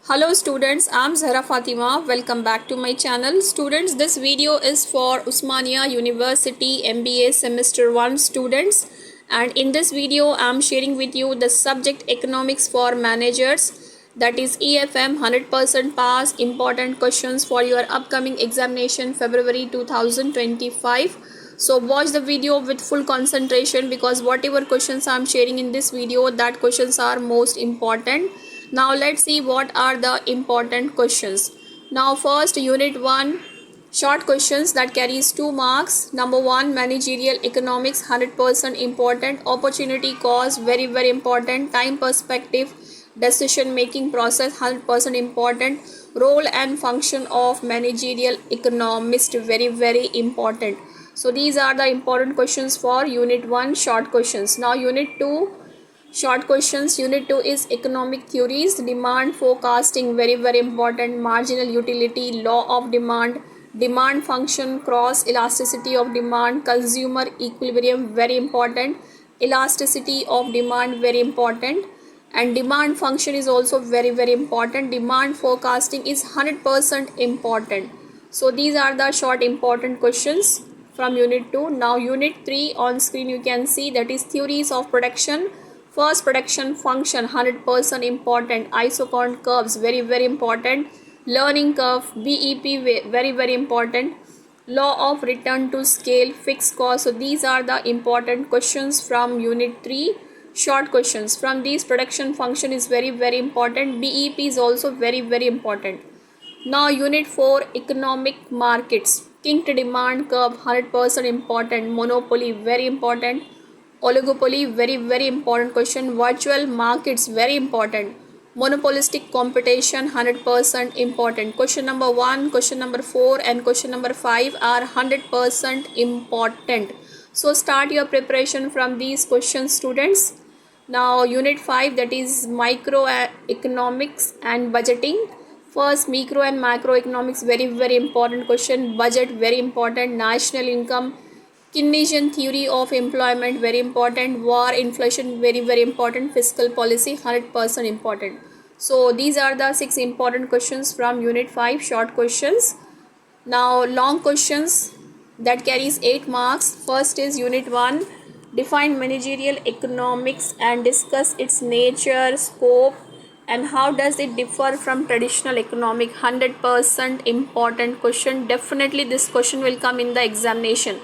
Hello students, I'm Zahra Fatima. Welcome back to my channel. Students, this video is for Osmania University MBA Semester 1 students. And in this video, I'm sharing with you the subject Economics for Managers. That is EFM 100% pass important questions for your upcoming examination February 2025. So watch the video with full concentration because whatever questions I'm sharing in this video, that questions are most important. Now let's see what are the important questions. Now first unit 1 short questions that carries 2 marks. Number 1 managerial economics 100% important, opportunity cost very important, time perspective, decision making process 100% important, role and function of managerial economist very important. So these are the important questions for unit 1 short questions. Now unit 2 short questions. Unit 2 is economic theories, demand forecasting very important, marginal utility, law of demand, demand function, cross elasticity of demand, consumer equilibrium very important, elasticity of demand very important, and demand function is also very important. Demand forecasting is 100% important. So these are the short important questions from unit 2. Now unit 3 on screen you can see, that is theories of production. First, production function 100% important, isochrone curves very important, learning curve BEP very important, law of return to scale, fixed cost. So these are the important questions from unit 3 short questions. From these, production function is very important, BEP is also very important. Now unit 4 economic markets, kinked demand curve 100% important, monopoly very important, oligopoly very important question, virtual markets very important, monopolistic competition 100% important. Question number 1, question number 4 and question number 5 are 100% important. So start your preparation from these questions students. Now unit 5, that is microeconomics and budgeting. First, micro and macroeconomics very important question, budget very important, national income, Keynesian theory of employment very important, war, inflation very important, fiscal policy 100% important. So these are the 6 important questions from unit 5 short questions. Now long questions that carries 8 marks. First is unit 1, define managerial economics and discuss its nature, scope and how does it differ from traditional economic. 100% important question. Definitely this question will come in the examination.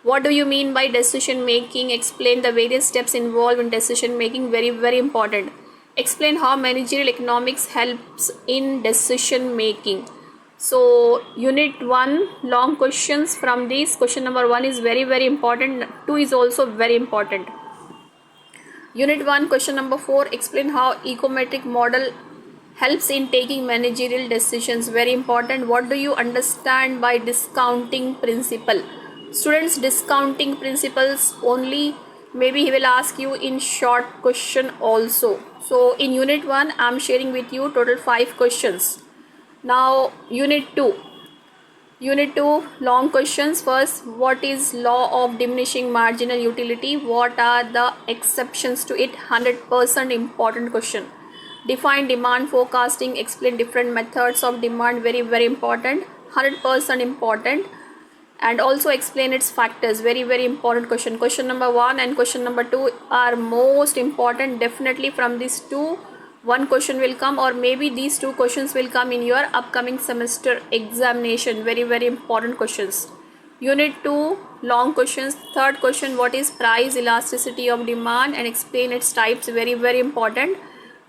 What do you mean by decision making? Explain the various steps involved in decision making very important. Explain how managerial economics helps in decision making. So unit 1 long questions from this. Question number 1 is very important, 2 is also very important. Unit 1 question number 4, explain how econometric model helps in taking managerial decisions very important. What do you understand by discounting principle? Students, discounting principles only maybe he will ask you in short question also. So in unit 1 I am sharing with you total 5 questions. Now unit 2 long questions. First, what is law of diminishing marginal utility? What are the exceptions to it? 100% important question. Define demand forecasting, explain different methods of demand very important, 100% important, and also explain its factors very important question. Question number 1 and question number 2 are most important. Definitely from these two one question will come, or maybe these two questions will come in your upcoming semester examination. Very important questions. Unit 2 long questions. Third question, what is price elasticity of demand and explain its types, very important.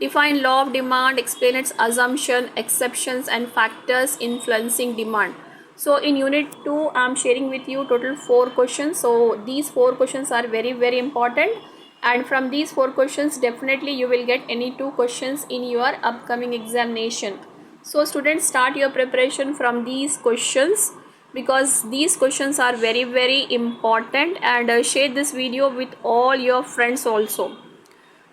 Define law of demand, explain its assumption, exceptions and factors influencing demand. So in unit 2 I am sharing with you total 4 questions. So these 4 questions are very important, and from these 4 questions definitely you will get any 2 questions in your upcoming examination. So students, start your preparation from these questions because these questions are very important, and share this video with all your friends also.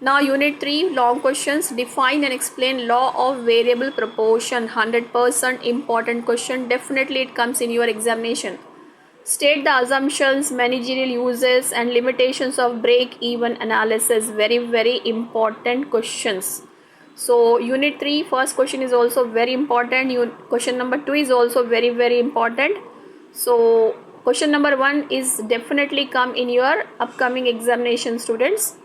Now unit 3 long questions, define and explain law of variable proportion, 100% important question. Definitely it comes in your examination. State the assumptions, managerial uses and limitations of break-even analysis, very important questions. So unit 3 first question is also very important. Question number 2 is also very important. So question number 1 is definitely come in your upcoming examination, students,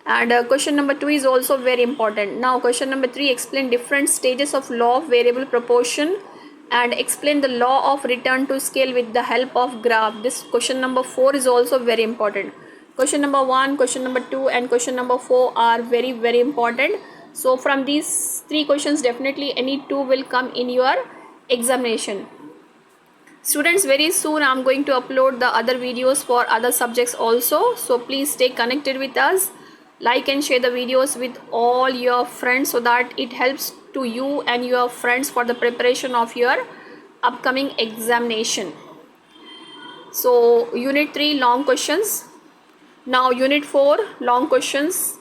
and question number 2 is also very important. Now question number 3, explain different stages of law of variable proportion and explain the law of return to scale with the help of graph. This question number 4 is also very important. Question number 1, question number 2 and question number 4 are very important. So from these 3 questions definitely any 2 will come in your examination. Students, very soon I'm going to upload the other videos for other subjects also, so please stay connected with us. Like and share the videos with all your friends so that it helps to you and your friends for the preparation of your upcoming examination. So unit 3 long questions. Now unit 4 long questions.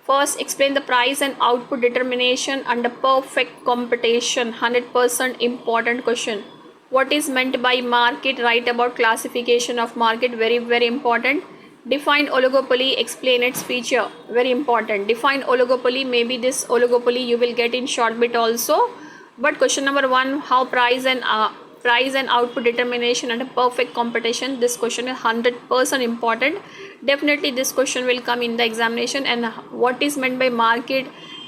First, explain the price and output determination under perfect competition. 100% important question. What is meant by market? Write about classification of market. Very important. Define oligopoly. Explain its feature. Very important. Define oligopoly. Maybe this oligopoly you will get in short bit also. But question number 1, how price and output determination under perfect competition. This question is 100% important. Definitely this question will come in the examination. And what is meant by market,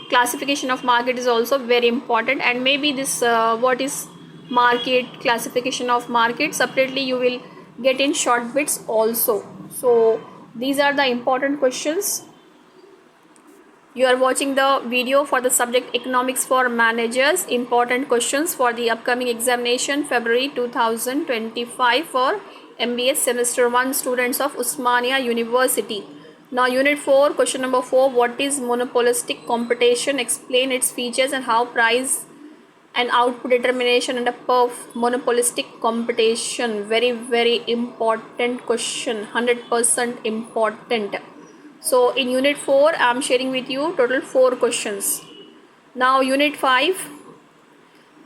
classification of market is also very important. And maybe this what is market, classification of market separately you will get in short bits also. So these are the important questions. You are watching the video for the subject economics for managers. Important questions for the upcoming examination February 2025 for MBA semester 1 students of Osmania University. Now unit 4 question number 4, what is monopolistic competition? Explain its features and how price and output determination under monopolistic competition. Very important question, 100% important. So in unit 4 I am sharing with you total 4 questions. Now unit 5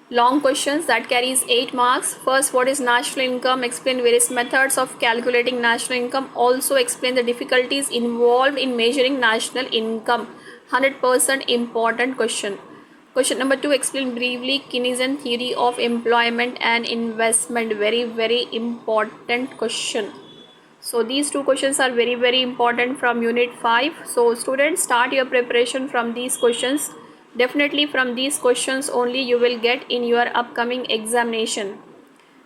long questions that carries 8 marks. First, what is national income? Explain various methods of calculating national income. Also explain the difficulties involved in measuring national income. 100% important question. Question number 2, explain briefly Keynesian theory of employment and investment. Very important question. So these 2 questions are very important from unit 5. So students, start your preparation from these questions. Definitely from these questions only you will get in your upcoming examination.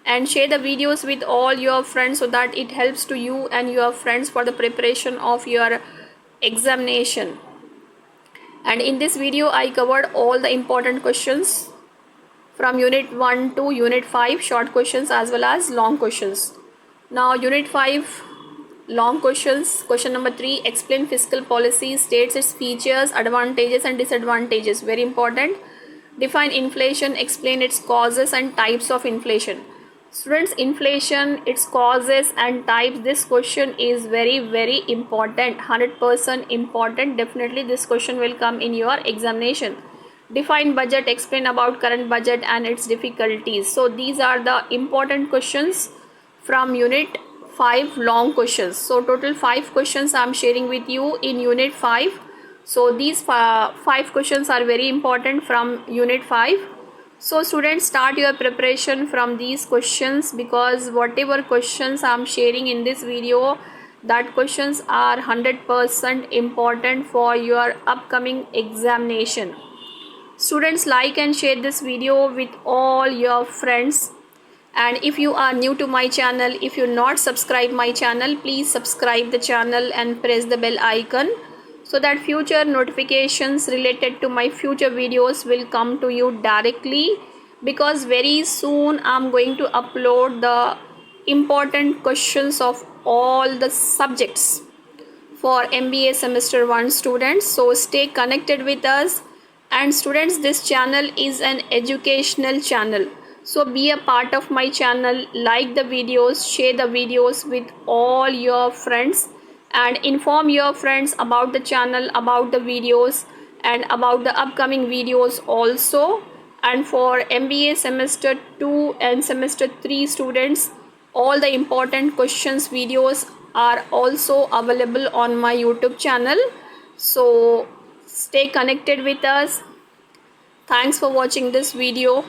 And share the videos with all your friends so that it helps to you and your friends for the preparation of your examination. And in this video I covered all the important questions from unit 1 to unit 5, short questions as well as long questions. Now unit 5 long questions. Question number 3, explain fiscal policy, states its features, advantages and disadvantages. Very important. Define inflation, explain its causes and types of inflation. Students, inflation, its causes and types, this question is very important, 100% important. Definitely this question will come in your examination. Define budget, explain about current budget and its difficulties. So these are the important questions from unit 5 long questions. So total 5 questions I am sharing with you in unit 5. So these 5 questions are very important from unit 5. So students, start your preparation from these questions, because whatever questions I am sharing in this video, that questions are 100% important for your upcoming examination. Students, like and share this video with all your friends. And if you are new to my channel, if you not subscribe my channel, please subscribe the channel and press the bell icon so that future notifications related to my future videos will come to you directly, because very soon I'm going to upload the important questions of all the subjects for MBA semester 1 students. So stay connected with us. And students, this channel is an educational channel, so be a part of my channel. Like the videos, share the videos with all your friends, and inform your friends about the channel, about the videos and about the upcoming videos also. And for MBA semester 2 and semester 3 students, all the important questions videos are also available on my YouTube channel. So stay connected with us. Thanks for watching this video.